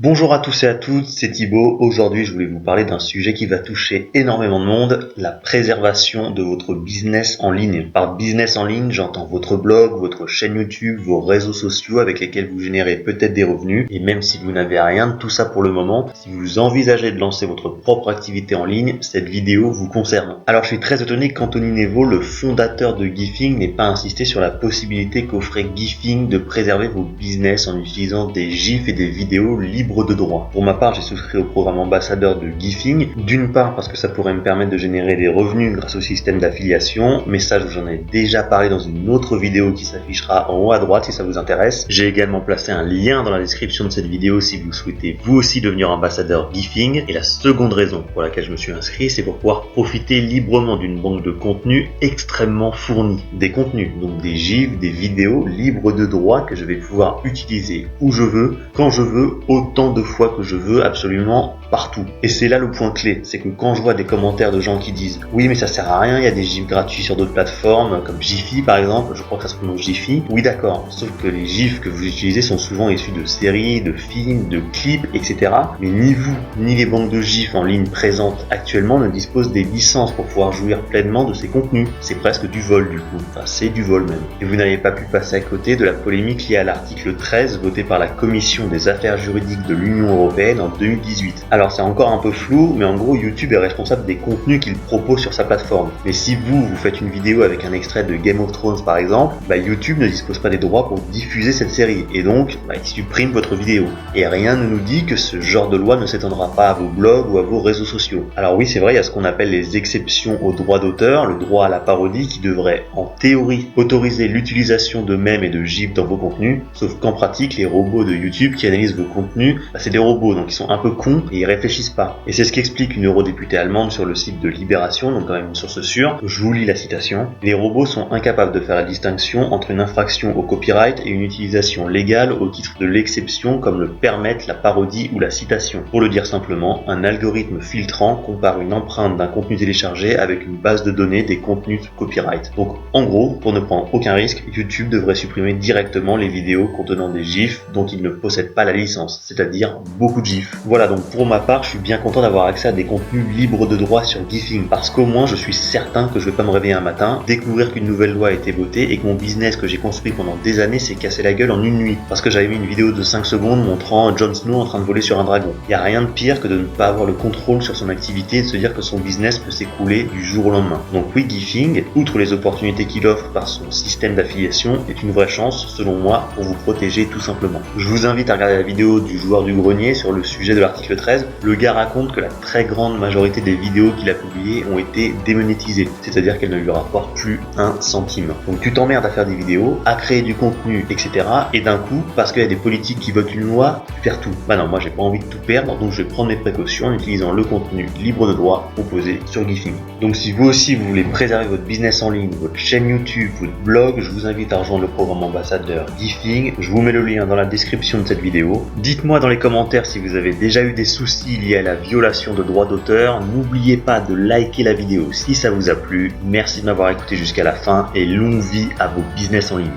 Bonjour à tous et à toutes, c'est Thibaut. Aujourd'hui, je voulais vous parler d'un sujet qui va toucher énormément de monde, la préservation de votre business en ligne. Par business en ligne, j'entends votre blog, votre chaîne YouTube, vos réseaux sociaux avec lesquels vous générez peut-être des revenus. Et même si vous n'avez rien de tout ça pour le moment, si vous envisagez de lancer votre propre activité en ligne, cette vidéo vous concerne. Alors, je suis très étonné qu'Anthony Nevo, le fondateur de Gifing, n'ait pas insisté sur la possibilité qu'offrait Gifing de préserver vos business en utilisant des gifs et des vidéos libres de droit. Pour ma part, j'ai souscrit au programme ambassadeur de Gifing, d'une part parce que ça pourrait me permettre de générer des revenus grâce au système d'affiliation, mais ça j'en ai déjà parlé dans une autre vidéo qui s'affichera en haut à droite si ça vous intéresse. J'ai également placé un lien dans la description de cette vidéo si vous souhaitez vous aussi devenir ambassadeur Gifing. Et la seconde raison pour laquelle je me suis inscrit, c'est pour pouvoir profiter librement d'une banque de contenu extrêmement fournie. Des contenus, donc des gifs, des vidéos libres de droit que je vais pouvoir utiliser où je veux, quand je veux, autant de fois que je veux, absolument partout. Et c'est là le point clé, c'est que quand je vois des commentaires de gens qui disent « Oui, mais ça sert à rien, il y a des gifs gratuits sur d'autres plateformes, comme Jiffy par exemple, je crois que ça se prononce Jiffy. » Oui d'accord, sauf que les gifs que vous utilisez sont souvent issus de séries, de films, de clips, etc. Mais ni vous, ni les banques de gifs en ligne présentes actuellement ne disposent des licences pour pouvoir jouir pleinement de ces contenus. C'est presque du vol du coup, enfin c'est du vol même. Et vous n'avez pas pu passer à côté de la polémique liée à l'article 13 voté par la Commission des affaires juridiques de l'Union européenne en 2018. Alors c'est encore un peu flou, mais en gros YouTube est responsable des contenus qu'il propose sur sa plateforme. Mais si vous faites une vidéo avec un extrait de Game of Thrones par exemple, YouTube ne dispose pas des droits pour diffuser cette série, et donc il supprime votre vidéo. Et rien ne nous dit que ce genre de loi ne s'étendra pas à vos blogs ou à vos réseaux sociaux. Alors oui c'est vrai, il y a ce qu'on appelle les exceptions au droit d'auteur, le droit à la parodie qui devrait en théorie autoriser l'utilisation de mèmes et de gifs dans vos contenus, sauf qu'en pratique les robots de YouTube qui analysent vos contenus, c'est des robots donc ils sont un peu cons et ils réfléchissent pas. Et c'est ce qu'explique une eurodéputée allemande sur le site de Libération, donc quand même une source sûre. Je vous lis la citation. Les robots sont incapables de faire la distinction entre une infraction au copyright et une utilisation légale au titre de l'exception comme le permettent la parodie ou la citation. Pour le dire simplement, un algorithme filtrant compare une empreinte d'un contenu téléchargé avec une base de données des contenus copyright. Donc en gros, pour ne prendre aucun risque, YouTube devrait supprimer directement les vidéos contenant des gifs dont il ne possède pas la licence, c'est-à-dire beaucoup de gifs. Voilà, donc pour ma part, je suis bien content d'avoir accès à des contenus libres de droit sur Gifing, parce qu'au moins je suis certain que je vais pas me réveiller un matin, découvrir qu'une nouvelle loi a été votée et que mon business que j'ai construit pendant des années s'est cassé la gueule en une nuit, parce que j'avais mis une vidéo de 5 secondes montrant Jon Snow en train de voler sur un dragon. Y a rien de pire que de ne pas avoir le contrôle sur son activité et de se dire que son business peut s'écrouler du jour au lendemain. Donc oui, Gifing, outre les opportunités qu'il offre par son système d'affiliation, est une vraie chance, selon moi, pour vous protéger tout simplement. Je vous invite à regarder la vidéo du joueur du grenier sur le sujet de l'article 13. Le gars raconte que la très grande majorité des vidéos qu'il a publiées ont été démonétisées, c'est-à-dire qu'elles ne lui rapportent plus un centime. Donc tu t'emmerdes à faire des vidéos, à créer du contenu, etc. Et d'un coup, parce qu'il y a des politiques qui votent une loi, tu perds tout. Bah non, moi j'ai pas envie de tout perdre, donc je vais prendre mes précautions en utilisant le contenu libre de droit proposé sur Gifing. Donc si vous aussi vous voulez préserver votre business en ligne, votre chaîne YouTube, votre blog, je vous invite à rejoindre le programme ambassadeur Gifing. Je vous mets le lien dans la description de cette vidéo. Dites-moi dans les commentaires si vous avez déjà eu des soucis liés à la violation de droits d'auteur. N'oubliez pas de liker la vidéo si ça vous a plu. Merci de m'avoir écouté jusqu'à la fin et longue vie à vos business en ligne.